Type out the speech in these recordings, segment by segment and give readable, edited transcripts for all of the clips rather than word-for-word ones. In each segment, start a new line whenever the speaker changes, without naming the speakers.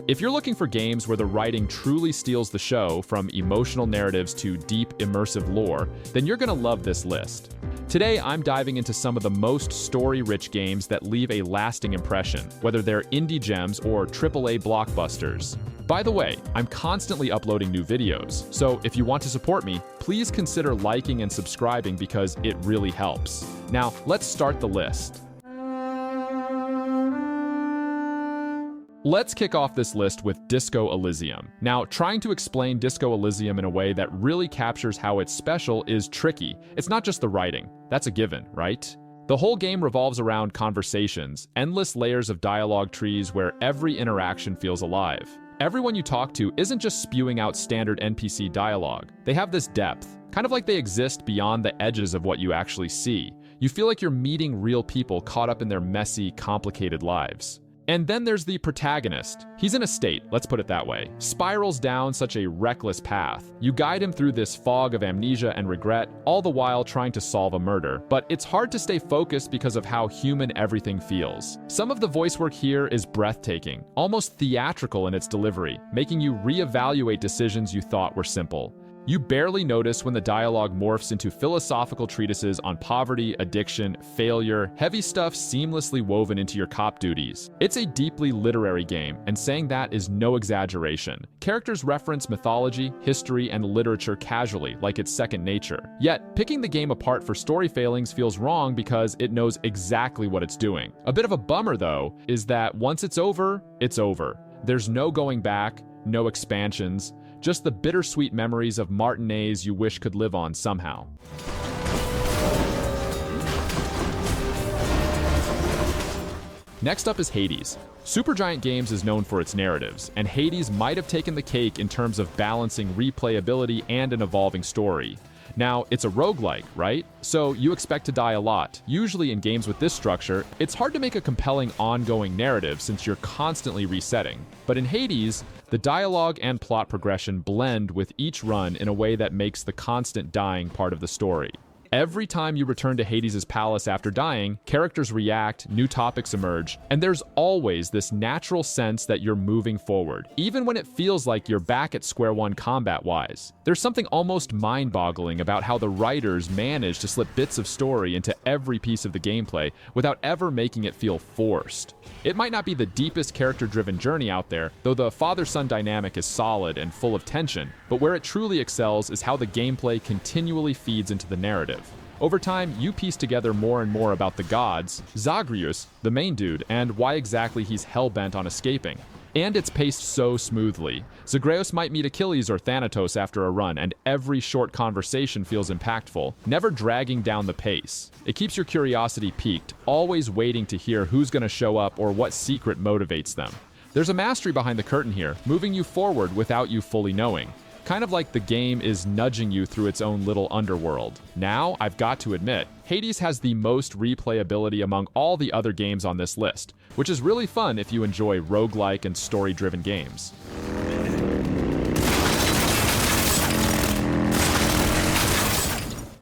If you're looking for games where the writing truly steals the show, from emotional narratives to deep, immersive lore, then you're gonna love this list. Today, I'm diving into some of the most story-rich games that leave a lasting impression, whether they're indie gems or AAA blockbusters. By the way, I'm constantly uploading new videos, so if you want to support me, please consider liking and subscribing because it really helps. Now, let's start the list. Let's kick off this list with Disco Elysium. Now, trying to explain Disco Elysium in a way that really captures how it's special is tricky. It's not just the writing. That's a given, right? The whole game revolves around conversations, endless layers of dialogue trees where every interaction feels alive. Everyone you talk to isn't just spewing out standard NPC dialogue. They have this depth, kind of like they exist beyond the edges of what you actually see. You feel like you're meeting real people caught up in their messy, complicated lives. And then there's the protagonist. He's in a state, let's put it that way, spirals down such a reckless path. You guide him through this fog of amnesia and regret, all the while trying to solve a murder. But it's hard to stay focused because of how human everything feels. Some of the voice work here is breathtaking, almost theatrical in its delivery, making you reevaluate decisions you thought were simple. You barely notice when the dialogue morphs into philosophical treatises on poverty, addiction, failure, heavy stuff seamlessly woven into your cop duties. It's a deeply literary game, and saying that is no exaggeration. Characters reference mythology, history, and literature casually, like it's second nature. Yet, picking the game apart for story failings feels wrong because it knows exactly what it's doing. A bit of a bummer, though, is that once it's over, it's over. There's no going back, no expansions, just the bittersweet memories of matinees you wish could live on somehow. Next up is Hades. Supergiant Games is known for its narratives, and Hades might have taken the cake in terms of balancing replayability and an evolving story. Now, it's a roguelike, right? So you expect to die a lot. Usually in games with this structure, it's hard to make a compelling ongoing narrative since you're constantly resetting. But in Hades, the dialogue and plot progression blend with each run in a way that makes the constant dying part of the story. Every time you return to Hades' palace after dying, characters react, new topics emerge, and there's always this natural sense that you're moving forward, even when it feels like you're back at square one combat-wise. There's something almost mind-boggling about how the writers manage to slip bits of story into every piece of the gameplay without ever making it feel forced. It might not be the deepest character-driven journey out there, though the father-son dynamic is solid and full of tension, but where it truly excels is how the gameplay continually feeds into the narrative. Over time, you piece together more and more about the gods, Zagreus, the main dude, and why exactly he's hell-bent on escaping. And it's paced so smoothly. Zagreus might meet Achilles or Thanatos after a run, and every short conversation feels impactful, never dragging down the pace. It keeps your curiosity piqued, always waiting to hear who's gonna show up or what secret motivates them. There's a mastery behind the curtain here, moving you forward without you fully knowing. Kind of like the game is nudging you through its own little underworld. Now, I've got to admit, Hades has the most replayability among all the other games on this list, which is really fun if you enjoy roguelike and story-driven games.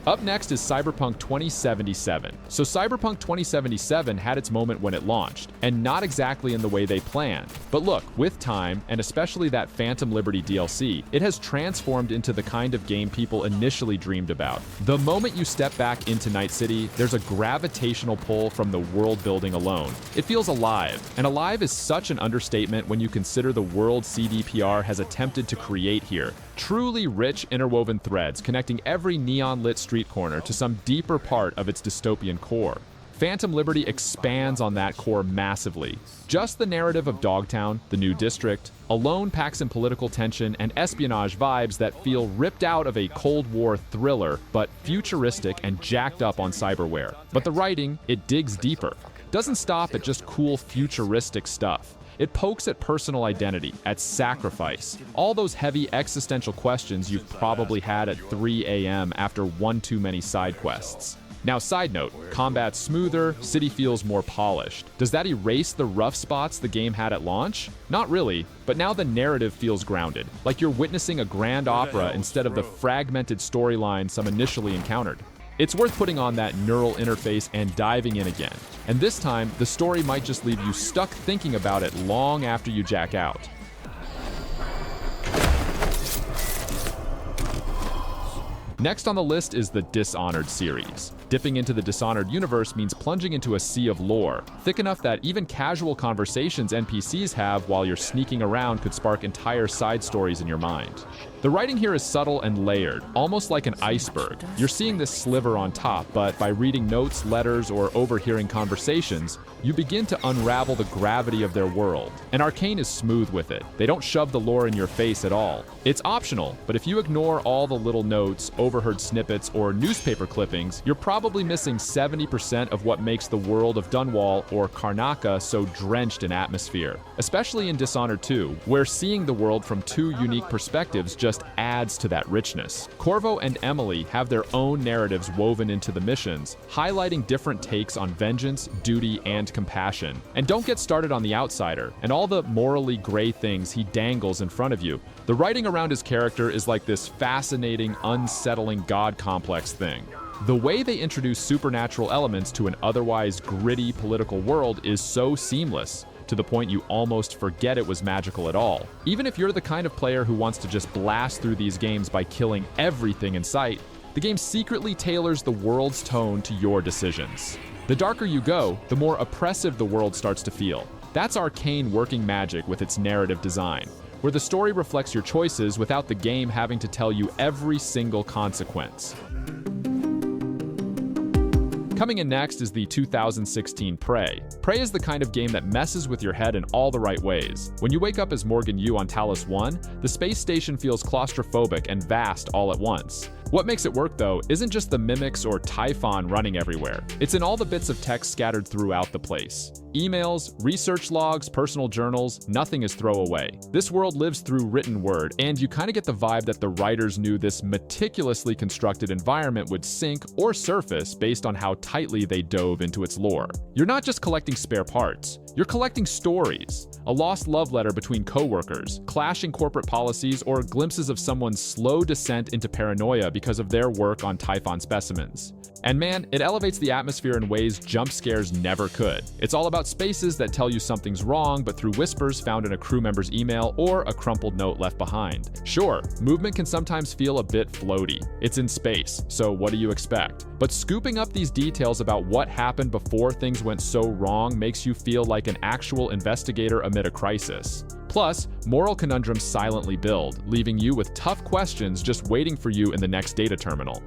Up next is Cyberpunk 2077. So Cyberpunk 2077 had its moment when it launched, and not exactly in the way they planned. But look, with time, and especially that Phantom Liberty DLC, it has transformed into the kind of game people initially dreamed about. The moment you step back into Night City, there's a gravitational pull from the world building alone. It feels alive, and alive is such an understatement when you consider the world CDPR has attempted to create here. Truly rich interwoven threads connecting every neon-lit street corner to some deeper part of its dystopian core. Phantom Liberty expands on that core massively. Just the narrative of Dogtown, the new district, alone packs in political tension and espionage vibes that feel ripped out of a Cold War thriller, but futuristic and jacked up on cyberware. But the writing, it digs deeper. Doesn't stop at just cool futuristic stuff. It pokes at personal identity, at sacrifice, all those heavy existential questions you've probably had at 3 a.m. after one too many side quests. Now, side note, combat's smoother, city feels more polished. Does that erase the rough spots the game had at launch? Not really, but now the narrative feels grounded, like you're witnessing a grand opera instead of the fragmented storyline some initially encountered. It's worth putting on that neural interface and diving in again. And this time, the story might just leave you stuck thinking about it long after you jack out. Next on the list is the Dishonored series. Dipping into the Dishonored universe means plunging into a sea of lore, thick enough that even casual conversations NPCs have while you're sneaking around could spark entire side stories in your mind. The writing here is subtle and layered, almost like an iceberg. You're seeing this sliver on top, but by reading notes, letters, or overhearing conversations, you begin to unravel the gravity of their world. And Arcane is smooth with it. They don't shove the lore in your face at all. It's optional, but if you ignore all the little notes, overheard snippets, or newspaper clippings, you're probably missing 70% of what makes the world of Dunwall or Karnaca so drenched in atmosphere. Especially in Dishonored 2, where seeing the world from two unique perspectives just adds to that richness. Corvo and Emily have their own narratives woven into the missions, highlighting different takes on vengeance, duty, and compassion. And don't get started on the outsider and all the morally gray things he dangles in front of you. The writing around his character is like this fascinating, unsettling god complex thing. The way they introduce supernatural elements to an otherwise gritty political world is so seamless, to the point you almost forget it was magical at all. Even if you're the kind of player who wants to just blast through these games by killing everything in sight, the game secretly tailors the world's tone to your decisions. The darker you go, the more oppressive the world starts to feel. That's Arcane working magic with its narrative design, where the story reflects your choices without the game having to tell you every single consequence. Coming in next is the 2016 Prey. Prey is the kind of game that messes with your head in all the right ways. When you wake up as Morgan Yu on Talos 1, the space station feels claustrophobic and vast all at once. What makes it work, though, isn't just the mimics or Typhon running everywhere. It's in all the bits of text scattered throughout the place. Emails, research logs, personal journals, nothing is throwaway. This world lives through written word, and you kind of get the vibe that the writers knew this meticulously constructed environment would sink or surface based on how tightly they dove into its lore. You're not just collecting spare parts, you're collecting stories. A lost love letter between coworkers, clashing corporate policies, or glimpses of someone's slow descent into paranoia because of their work on Typhon specimens. And man, it elevates the atmosphere in ways jump scares never could. It's all about spaces that tell you something's wrong, but through whispers found in a crew member's email or a crumpled note left behind. Sure, movement can sometimes feel a bit floaty. It's in space, so what do you expect? But scooping up these details about what happened before things went so wrong makes you feel like an actual investigator amid a crisis. Plus, moral conundrums silently build, leaving you with tough questions just waiting for you in the next data terminal.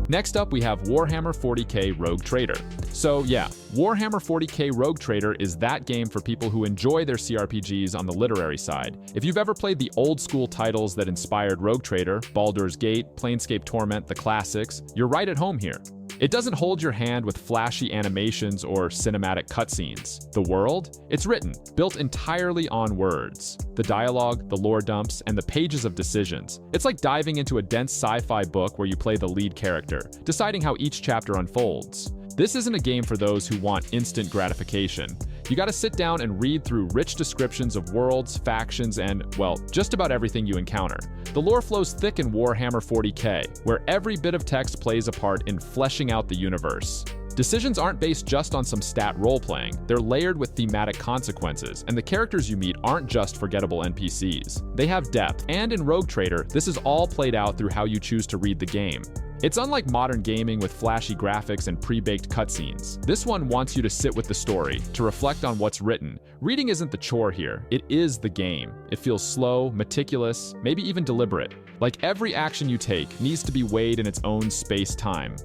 Next up, we have Warhammer 40k Rogue Trader. So yeah, Warhammer 40k Rogue Trader is that game for people who enjoy their CRPGs on the literary side. If you've ever played the old school titles that inspired Rogue Trader, Baldur's Gate, Planescape Torment, the classics, you're right at home here. It doesn't hold your hand with flashy animations or cinematic cutscenes. The world? It's written, built entirely on words. The dialogue, the lore dumps, and the pages of decisions. It's like diving into a dense sci-fi book where you play the lead character, deciding how each chapter unfolds. This isn't a game for those who want instant gratification. You gotta sit down and read through rich descriptions of worlds, factions, and, well, just about everything you encounter. The lore flows thick in Warhammer 40k, where every bit of text plays a part in fleshing out the universe. Decisions aren't based just on some stat role-playing, they're layered with thematic consequences, and the characters you meet aren't just forgettable NPCs. They have depth, and in Rogue Trader, this is all played out through how you choose to read the game. It's unlike modern gaming with flashy graphics and pre-baked cutscenes. This one wants you to sit with the story, to reflect on what's written. Reading isn't the chore here, it is the game. It feels slow, meticulous, maybe even deliberate. Like every action you take needs to be weighed in its own space-time.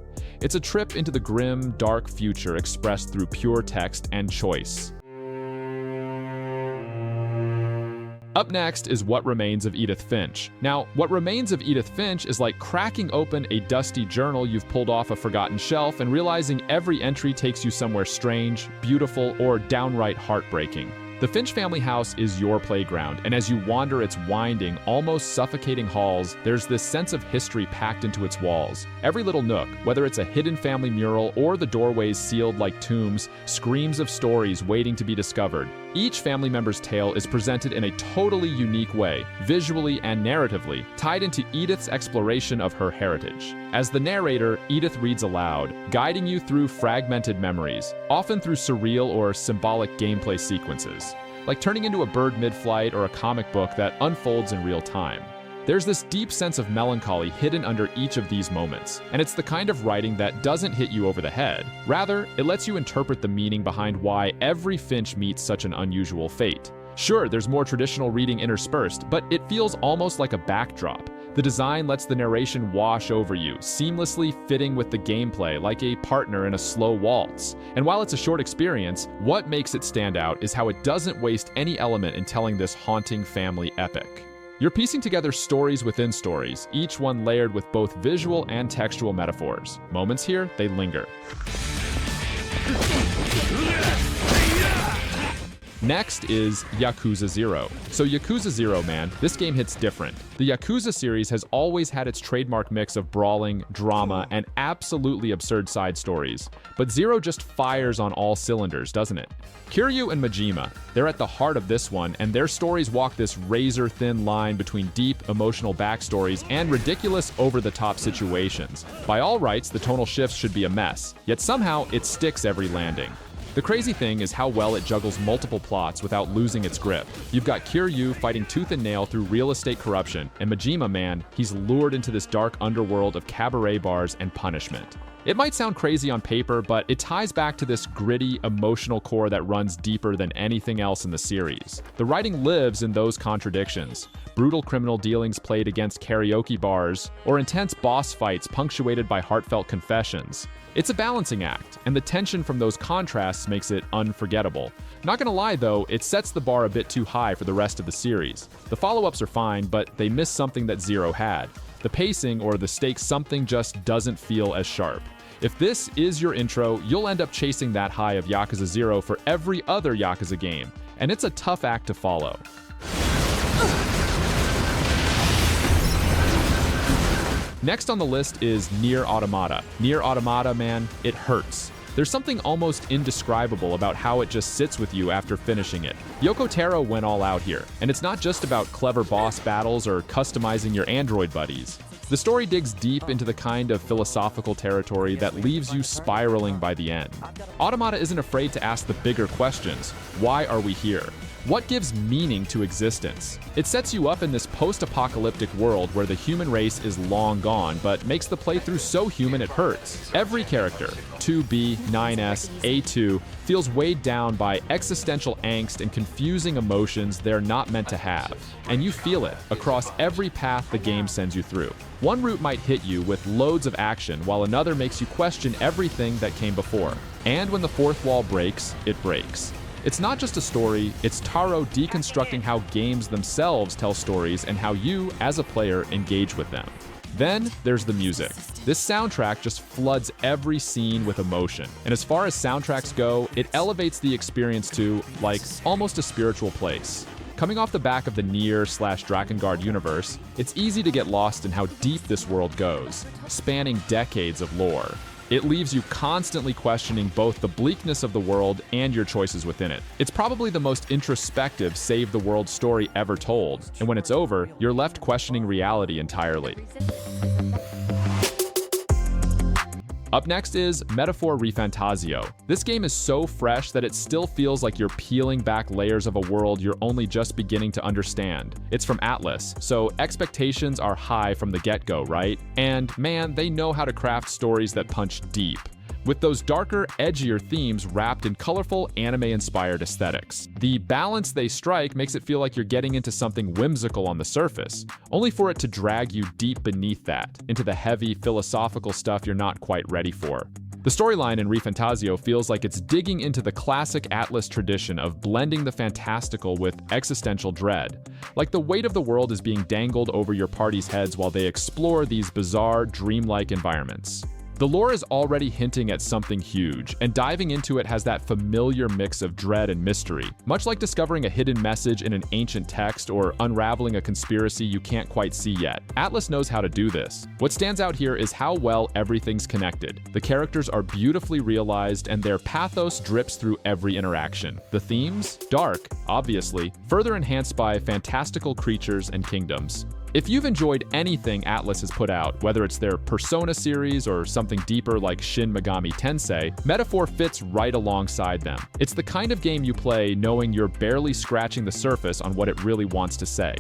It's a trip into the grim, dark future expressed through pure text and choice. Up next is What Remains of Edith Finch. Now, What Remains of Edith Finch is like cracking open a dusty journal you've pulled off a forgotten shelf and realizing every entry takes you somewhere strange, beautiful, or downright heartbreaking. The Finch family house is your playground, and as you wander its winding, almost suffocating halls, there's this sense of history packed into its walls. Every little nook, whether it's a hidden family mural or the doorways sealed like tombs, screams of stories waiting to be discovered. Each family member's tale is presented in a totally unique way, visually and narratively, tied into Edith's exploration of her heritage. As the narrator, Edith reads aloud, guiding you through fragmented memories, often through surreal or symbolic gameplay sequences, like turning into a bird mid-flight or a comic book that unfolds in real time. There's this deep sense of melancholy hidden under each of these moments, and it's the kind of writing that doesn't hit you over the head. Rather, it lets you interpret the meaning behind why every Finch meets such an unusual fate. Sure, there's more traditional reading interspersed, but it feels almost like a backdrop. The design lets the narration wash over you, seamlessly fitting with the gameplay like a partner in a slow waltz. And while it's a short experience, what makes it stand out is how it doesn't waste any element in telling this haunting family epic. You're piecing together stories within stories, each one layered with both visual and textual metaphors. Moments here, they linger. Next is Yakuza 0. So Yakuza 0, man, this game hits different. The Yakuza series has always had its trademark mix of brawling, drama, and absolutely absurd side stories. But 0 just fires on all cylinders, doesn't it? Kiryu and Majima, they're at the heart of this one, and their stories walk this razor-thin line between deep, emotional backstories and ridiculous, over-the-top situations. By all rights, the tonal shifts should be a mess, yet somehow it sticks every landing. The crazy thing is how well it juggles multiple plots without losing its grip. You've got Kiryu fighting tooth and nail through real estate corruption, and Majima, man, he's lured into this dark underworld of cabaret bars and punishment. It might sound crazy on paper, but it ties back to this gritty, emotional core that runs deeper than anything else in the series. The writing lives in those contradictions. Brutal criminal dealings played against karaoke bars, or intense boss fights punctuated by heartfelt confessions. It's a balancing act, and the tension from those contrasts makes it unforgettable. Not gonna lie though, it sets the bar a bit too high for the rest of the series. The follow-ups are fine, but they miss something that 0 had. The pacing or the stakes something just doesn't feel as sharp. If this is your intro, you'll end up chasing that high of Yakuza 0 for every other Yakuza game, and it's a tough act to follow. Next on the list is Nier Automata. Nier Automata, man, it hurts. There's something almost indescribable about how it just sits with you after finishing it. Yoko Taro went all out here, and it's not just about clever boss battles or customizing your android buddies. The story digs deep into the kind of philosophical territory that leaves you spiraling by the end. Automata isn't afraid to ask the bigger questions. Why are we here? What gives meaning to existence? It sets you up in this post-apocalyptic world where the human race is long gone, but makes the playthrough so human it hurts. Every character, 2B, 9S, A2, feels weighed down by existential angst and confusing emotions they're not meant to have. And you feel it across every path the game sends you through. One route might hit you with loads of action, while another makes you question everything that came before. And when the fourth wall breaks, it breaks. It's not just a story, it's Taro deconstructing how games themselves tell stories and how you, as a player, engage with them. Then there's the music. This soundtrack just floods every scene with emotion. And as far as soundtracks go, it elevates the experience to, like, almost a spiritual place. Coming off the back of the Nier/Drakengard universe, it's easy to get lost in how deep this world goes, spanning decades of lore. It leaves you constantly questioning both the bleakness of the world and your choices within it. It's probably the most introspective save the world story ever told, and when it's over, you're left questioning reality entirely. Up next is Metaphor ReFantazio. This game is so fresh that it still feels like you're peeling back layers of a world you're only just beginning to understand. It's from Atlas, so expectations are high from the get-go, right? And man, they know how to craft stories that punch deep, with those darker, edgier themes wrapped in colorful, anime-inspired aesthetics. The balance they strike makes it feel like you're getting into something whimsical on the surface, only for it to drag you deep beneath that, into the heavy, philosophical stuff you're not quite ready for. The storyline in ReFantazio feels like it's digging into the classic Atlas tradition of blending the fantastical with existential dread. Like the weight of the world is being dangled over your party's heads while they explore these bizarre, dreamlike environments. The lore is already hinting at something huge, and diving into it has that familiar mix of dread and mystery, much like discovering a hidden message in an ancient text or unraveling a conspiracy you can't quite see yet. Atlas knows how to do this. What stands out here is how well everything's connected. The characters are beautifully realized, and their pathos drips through every interaction. The themes? Dark, obviously, further enhanced by fantastical creatures and kingdoms. If you've enjoyed anything Atlas has put out, whether it's their Persona series or something deeper like Shin Megami Tensei, Metaphor fits right alongside them. It's the kind of game you play knowing you're barely scratching the surface on what it really wants to say.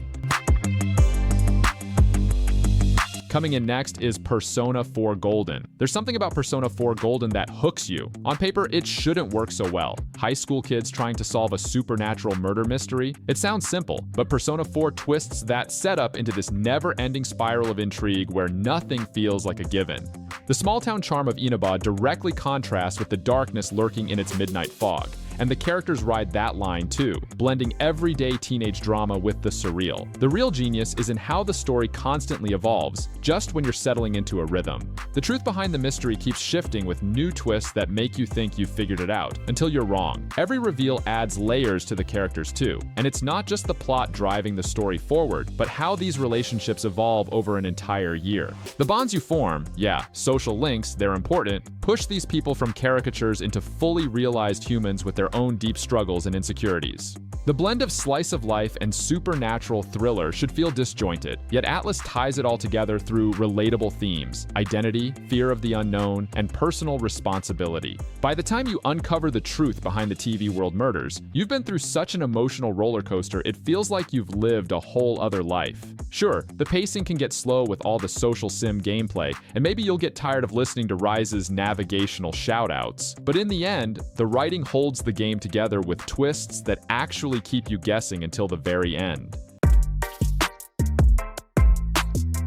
Coming in next is Persona 4 Golden. There's something about Persona 4 Golden that hooks you. On paper, it shouldn't work so well. High school kids trying to solve a supernatural murder mystery. It sounds simple, but Persona 4 twists that setup into this never-ending spiral of intrigue where nothing feels like a given. The small-town charm of Inaba directly contrasts with the darkness lurking in its midnight fog, and the characters ride that line too, blending everyday teenage drama with the surreal. The real genius is in how the story constantly evolves, just when you're settling into a rhythm. The truth behind the mystery keeps shifting with new twists that make you think you've figured it out, until you're wrong. Every reveal adds layers to the characters too, and it's not just the plot driving the story forward, but how these relationships evolve over an entire year. The bonds you form, yeah, social links, they're important, push these people from caricatures into fully realized humans with their own deep struggles and insecurities. The blend of slice of life and supernatural thriller should feel disjointed, yet Atlus ties it all together through relatable themes: identity, fear of the unknown, and personal responsibility. By the time you uncover the truth behind the TV world murders, you've been through such an emotional roller coaster it feels like you've lived a whole other life. Sure, the pacing can get slow with all the social sim gameplay, and maybe you'll get tired of listening to Rise's navigational shoutouts, but in the end, the writing holds the game together with twists that actually keep you guessing until the very end.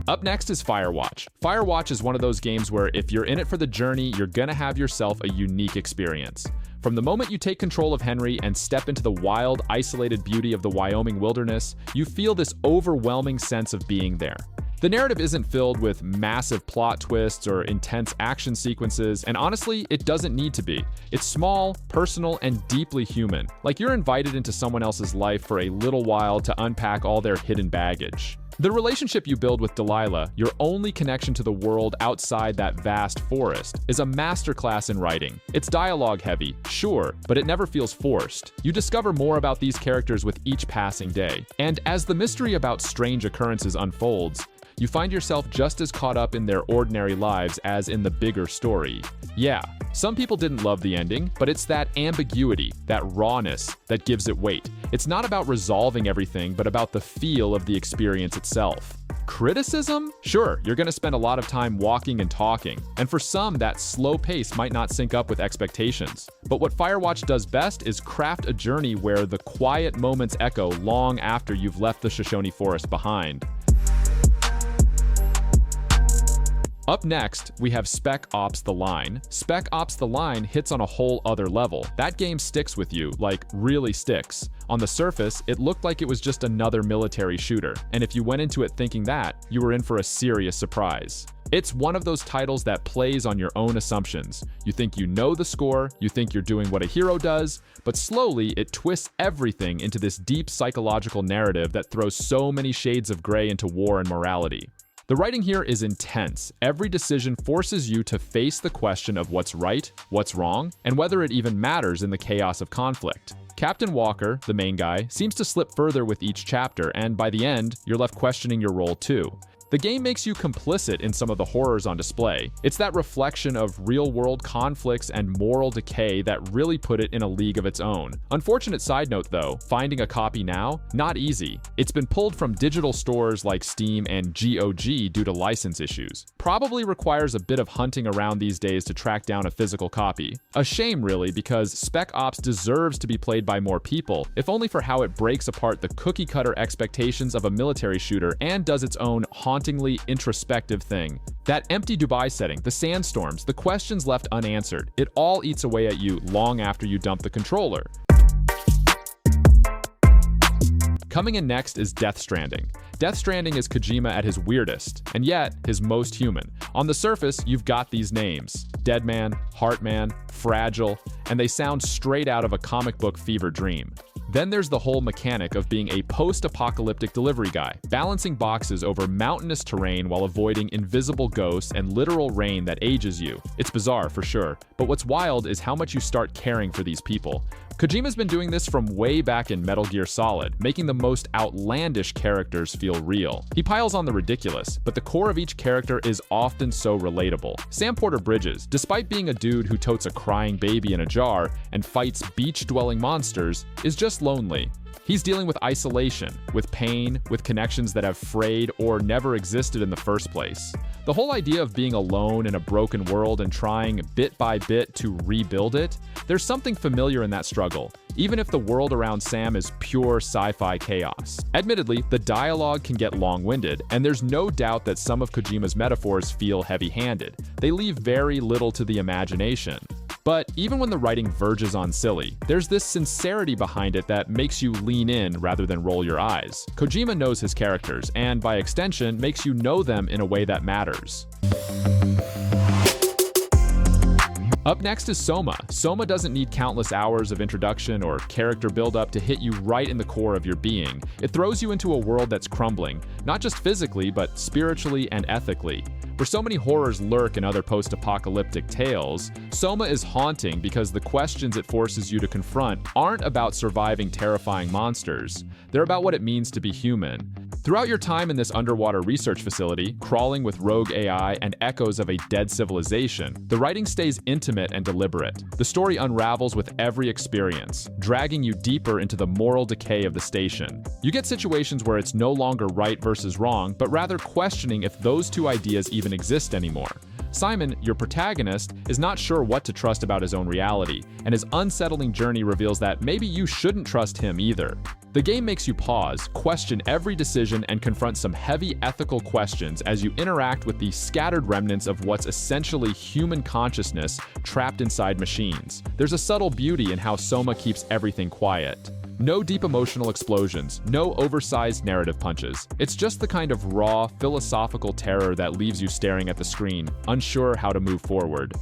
Up next is Firewatch. Firewatch is one of those games where if you're in it for the journey, you're gonna have yourself a unique experience. From the moment you take control of Henry and step into the wild, isolated beauty of the Wyoming wilderness, you feel this overwhelming sense of being there. The narrative isn't filled with massive plot twists or intense action sequences, and honestly, it doesn't need to be. It's small, personal, and deeply human, like you're invited into someone else's life for a little while to unpack all their hidden baggage. The relationship you build with Delilah, your only connection to the world outside that vast forest, is a masterclass in writing. It's dialogue heavy, sure, but it never feels forced. You discover more about these characters with each passing day. And as the mystery about strange occurrences unfolds, you find yourself just as caught up in their ordinary lives as in the bigger story. Yeah, some people didn't love the ending, but it's that ambiguity, that rawness, that gives it weight. It's not about resolving everything, but about the feel of the experience itself. Criticism? Sure, you're gonna spend a lot of time walking and talking, and for some, that slow pace might not sync up with expectations. But what Firewatch does best is craft a journey where the quiet moments echo long after you've left the Shoshone Forest behind. Up next, we have Spec Ops: The Line. Spec Ops: The Line hits on a whole other level. That game sticks with you, like really sticks. On the surface, it looked like it was just another military shooter, and if you went into it thinking that, you were in for a serious surprise. It's one of those titles that plays on your own assumptions. You think you know the score, you think you're doing what a hero does, but slowly it twists everything into this deep psychological narrative that throws so many shades of gray into war and morality. The writing here is intense. Every decision forces you to face the question of what's right, what's wrong, and whether it even matters in the chaos of conflict. Captain Walker, the main guy, seems to slip further with each chapter, and by the end, you're left questioning your role too. The game makes you complicit in some of the horrors on display. It's that reflection of real-world conflicts and moral decay that really put it in a league of its own. Unfortunate side note though, finding a copy now, not easy. It's been pulled from digital stores like Steam and GOG due to license issues. Probably requires a bit of hunting around these days to track down a physical copy. A shame really, because Spec Ops deserves to be played by more people, if only for how it breaks apart the cookie-cutter expectations of a military shooter and does its own hauntingly introspective thing. That empty Dubai setting, the sandstorms, the questions left unanswered, it all eats away at you long after you dump the controller. Coming in next is Death Stranding. Death Stranding is Kojima at his weirdest, and yet his most human. On the surface, you've got these names: Deadman, Heartman, Fragile, and they sound straight out of a comic book fever dream. Then there's the whole mechanic of being a post-apocalyptic delivery guy, balancing boxes over mountainous terrain while avoiding invisible ghosts and literal rain that ages you. It's bizarre for sure, but what's wild is how much you start caring for these people. Kojima's been doing this from way back in Metal Gear Solid, making the most outlandish characters feel real. He piles on the ridiculous, but the core of each character is often so relatable. Sam Porter Bridges, despite being a dude who totes a crying baby in a jar and fights beach-dwelling monsters, is just just lonely. He's dealing with isolation, with pain, with connections that have frayed or never existed in the first place. The whole idea of being alone in a broken world and trying bit by bit to rebuild it, there's something familiar in that struggle, even if the world around Sam is pure sci-fi chaos. Admittedly, the dialogue can get long-winded, and there's no doubt that some of Kojima's metaphors feel heavy-handed. They leave very little to the imagination. But even when the writing verges on silly, there's this sincerity behind it that makes you lean in rather than roll your eyes. Kojima knows his characters, and by extension, makes you know them in a way that matters. Up next is Soma. Soma doesn't need countless hours of introduction or character build-up to hit you right in the core of your being. It throws you into a world that's crumbling, not just physically, but spiritually and ethically. Where so many horrors lurk in other post-apocalyptic tales, Soma is haunting because the questions it forces you to confront aren't about surviving terrifying monsters. They're about what it means to be human. Throughout your time in this underwater research facility, crawling with rogue AI and echoes of a dead civilization, the writing stays intimate and deliberate. The story unravels with every experience, dragging you deeper into the moral decay of the station. You get situations where it's no longer right versus wrong, but rather questioning if those two ideas even exist anymore. Simon, your protagonist, is not sure what to trust about his own reality, and his unsettling journey reveals that maybe you shouldn't trust him either. The game makes you pause, question every decision, and confront some heavy ethical questions as you interact with the scattered remnants of what's essentially human consciousness trapped inside machines. There's a subtle beauty in how Soma keeps everything quiet. No deep emotional explosions, no oversized narrative punches. It's just the kind of raw, philosophical terror that leaves you staring at the screen, unsure how to move forward.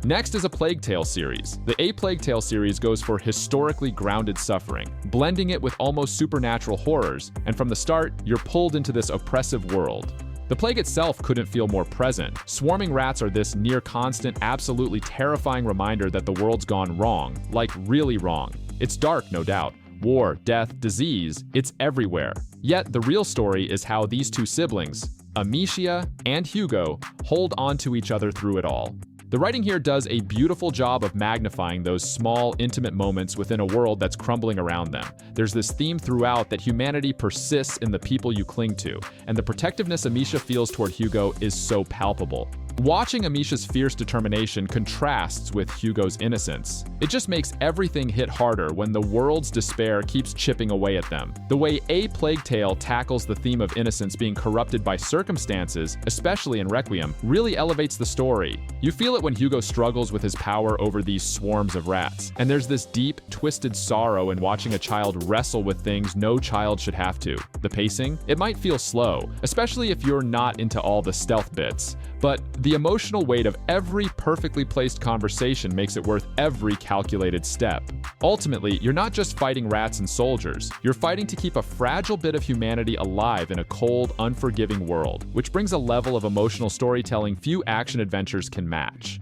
Next is a Plague Tale series. The A Plague Tale series goes for historically grounded suffering, blending it with almost supernatural horrors, and from the start, you're pulled into this oppressive world. The plague itself couldn't feel more present. Swarming rats are this near-constant, absolutely terrifying reminder that the world's gone wrong, like really wrong. It's dark, no doubt. War, death, disease, it's everywhere. Yet the real story is how these two siblings, Amicia and Hugo, hold on to each other through it all. The writing here does a beautiful job of magnifying those small, intimate moments within a world that's crumbling around them. There's this theme throughout that humanity persists in the people you cling to, and the protectiveness Amicia feels toward Hugo is so palpable. Watching Amicia's fierce determination contrasts with Hugo's innocence. It just makes everything hit harder when the world's despair keeps chipping away at them. The way A Plague Tale tackles the theme of innocence being corrupted by circumstances, especially in Requiem, really elevates the story. You feel it when Hugo struggles with his power over these swarms of rats, and there's this deep, twisted sorrow in watching a child wrestle with things no child should have to. The pacing? It might feel slow, especially if you're not into all the stealth bits, but the emotional weight of every perfectly placed conversation makes it worth every calculated step. Ultimately, you're not just fighting rats and soldiers, you're fighting to keep a fragile bit of humanity alive in a cold, unforgiving world, which brings a level of emotional storytelling few action adventures can match.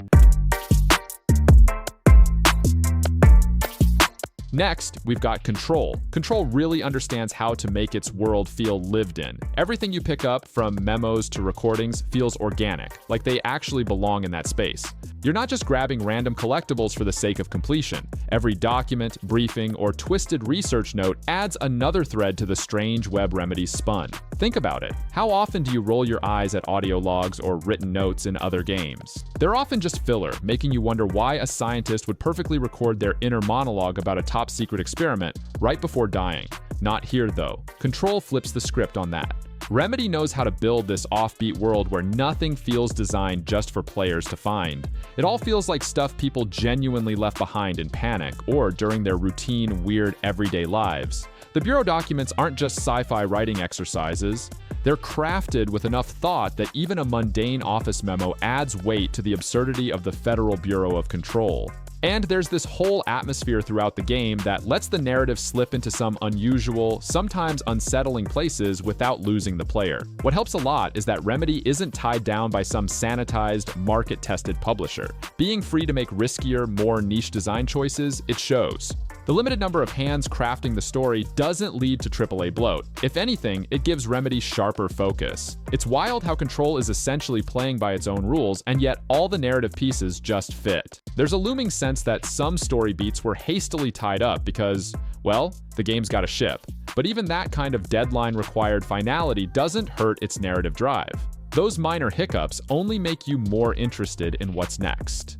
Next, we've got Control. Control really understands how to make its world feel lived in. Everything you pick up, from memos to recordings, feels organic, like they actually belong in that space. You're not just grabbing random collectibles for the sake of completion. Every document, briefing, or twisted research note adds another thread to the strange web remedies spun. Think about it. How often do you roll your eyes at audio logs or written notes in other games? They're often just filler, making you wonder why a scientist would perfectly record their inner monologue about a top-secret experiment right before dying. Not here, though. Control flips the script on that. Remedy knows how to build this offbeat world where nothing feels designed just for players to find. It all feels like stuff people genuinely left behind in panic or during their routine, weird, everyday lives. The Bureau documents aren't just sci-fi writing exercises. They're crafted with enough thought that even a mundane office memo adds weight to the absurdity of the Federal Bureau of Control. And there's this whole atmosphere throughout the game that lets the narrative slip into some unusual, sometimes unsettling places without losing the player. What helps a lot is that Remedy isn't tied down by some sanitized, market-tested publisher. Being free to make riskier, more niche design choices, it shows. The limited number of hands crafting the story doesn't lead to AAA bloat. If anything, it gives Remedy sharper focus. It's wild how Control is essentially playing by its own rules, and yet all the narrative pieces just fit. There's a looming sense that some story beats were hastily tied up because, well, the game's got to ship. But even that kind of deadline-required finality doesn't hurt its narrative drive. Those minor hiccups only make you more interested in what's next.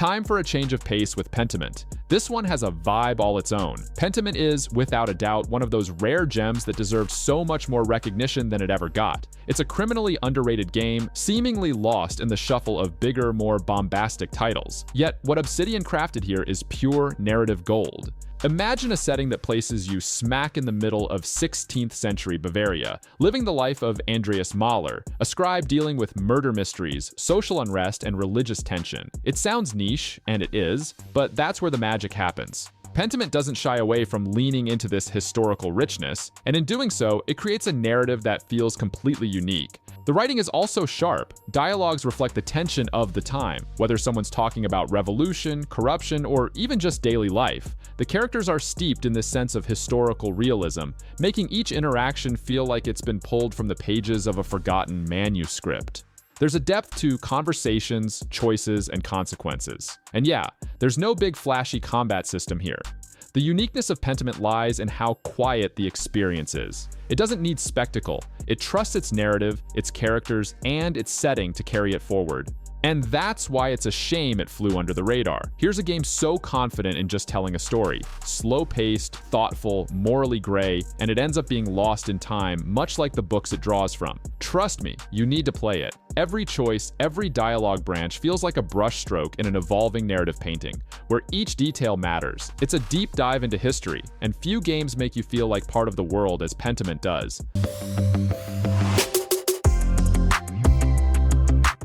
Time for a change of pace with Pentiment. This one has a vibe all its own. Pentiment is, without a doubt, one of those rare gems that deserves so much more recognition than it ever got. It's a criminally underrated game, seemingly lost in the shuffle of bigger, more bombastic titles. Yet, what Obsidian crafted here is pure narrative gold. Imagine a setting that places you smack in the middle of 16th century Bavaria, living the life of Andreas Mahler, a scribe dealing with murder mysteries, social unrest, and religious tension. It sounds niche, and it is, but that's where the magic happens. Pentiment doesn't shy away from leaning into this historical richness, and in doing so, it creates a narrative that feels completely unique. The writing is also sharp. Dialogues reflect the tension of the time, whether someone's talking about revolution, corruption, or even just daily life. The characters are steeped in this sense of historical realism, making each interaction feel like it's been pulled from the pages of a forgotten manuscript. There's a depth to conversations, choices, and consequences. And yeah, there's no big flashy combat system here. The uniqueness of Pentiment lies in how quiet the experience is. It doesn't need spectacle. It trusts its narrative, its characters, and its setting to carry it forward. And that's why it's a shame it flew under the radar. Here's a game so confident in just telling a story. Slow-paced, thoughtful, morally gray, and it ends up being lost in time, much like the books it draws from. Trust me, you need to play it. Every choice, every dialogue branch feels like a brushstroke in an evolving narrative painting, where each detail matters. It's a deep dive into history, and few games make you feel like part of the world as Pentiment does.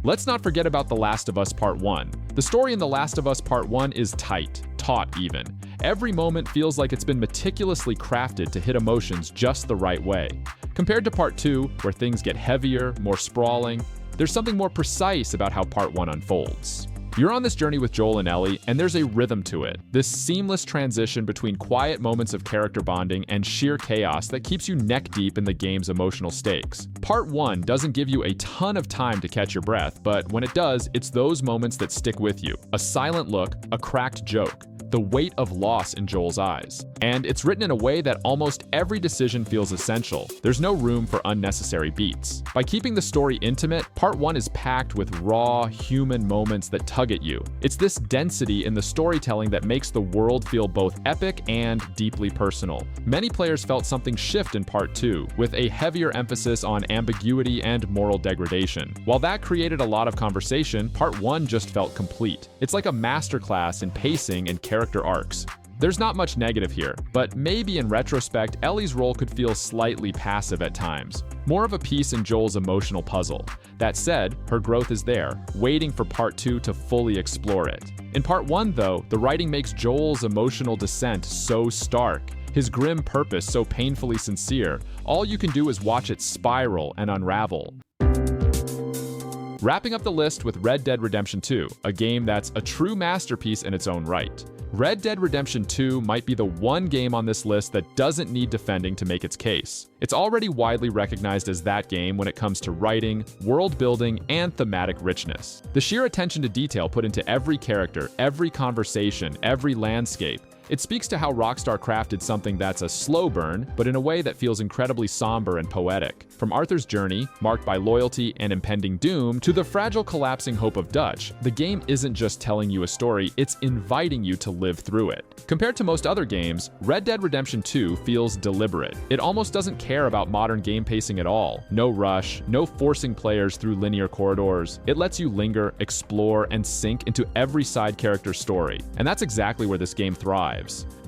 Let's not forget about The Last of Us Part 1. The story in The Last of Us Part 1 is tight, taut even. Every moment feels like it's been meticulously crafted to hit emotions just the right way. Compared to Part 2, where things get heavier, more sprawling, there's something more precise about how Part 1 unfolds. You're on this journey with Joel and Ellie, and there's a rhythm to it. This seamless transition between quiet moments of character bonding and sheer chaos that keeps you neck deep in the game's emotional stakes. Part 1 doesn't give you a ton of time to catch your breath, but when it does, it's those moments that stick with you. A silent look, a cracked joke, the weight of loss in Joel's eyes. And it's written in a way that almost every decision feels essential. There's no room for unnecessary beats. By keeping the story intimate, Part 1 is packed with raw, human moments that tug at you. It's this density in the storytelling that makes the world feel both epic and deeply personal. Many players felt something shift in Part 2, with a heavier emphasis on ambiguity and moral degradation. While that created a lot of conversation, Part 1 just felt complete. It's like a masterclass in pacing and character arcs. There's not much negative here, but maybe in retrospect, Ellie's role could feel slightly passive at times. More of a piece in Joel's emotional puzzle. That said, her growth is there, waiting for Part 2 to fully explore it. In Part 1, though, the writing makes Joel's emotional descent so stark, his grim purpose so painfully sincere, all you can do is watch it spiral and unravel. Wrapping up the list with Red Dead Redemption 2, a game that's a true masterpiece in its own right. Red Dead Redemption 2 might be the one game on this list that doesn't need defending to make its case. It's already widely recognized as that game when it comes to writing, world building, and thematic richness. The sheer attention to detail put into every character, every conversation, every landscape, it speaks to how Rockstar crafted something that's a slow burn, but in a way that feels incredibly somber and poetic. From Arthur's journey, marked by loyalty and impending doom, to the fragile collapsing hope of Dutch, the game isn't just telling you a story, it's inviting you to live through it. Compared to most other games, Red Dead Redemption 2 feels deliberate. It almost doesn't care about modern game pacing at all. No rush, no forcing players through linear corridors. It lets you linger, explore, and sink into every side character's story. And that's exactly where this game thrives.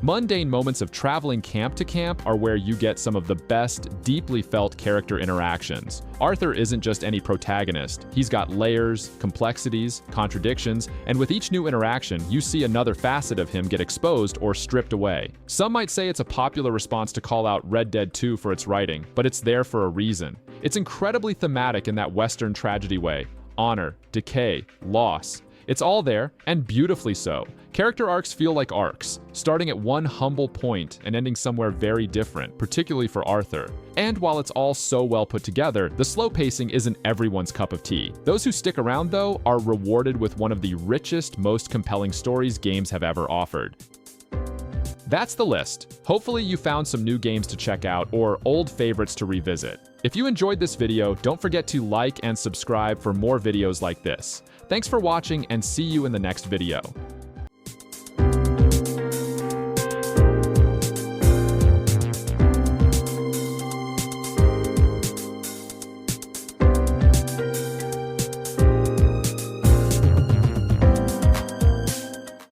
Mundane moments of traveling camp to camp are where you get some of the best, deeply felt character interactions. Arthur isn't just any protagonist. He's got layers, complexities, contradictions, and with each new interaction, you see another facet of him get exposed or stripped away. Some might say it's a popular response to call out Red Dead 2 for its writing, but it's there for a reason. It's incredibly thematic in that Western tragedy way. Honor, decay, loss. It's all there, and beautifully so. Character arcs feel like arcs, starting at one humble point and ending somewhere very different, particularly for Arthur. And while it's all so well put together, the slow pacing isn't everyone's cup of tea. Those who stick around, though, are rewarded with one of the richest, most compelling stories games have ever offered. That's the list. Hopefully you found some new games to check out or old favorites to revisit. If you enjoyed this video, don't forget to like and subscribe for more videos like this. Thanks for watching and see you in the next video.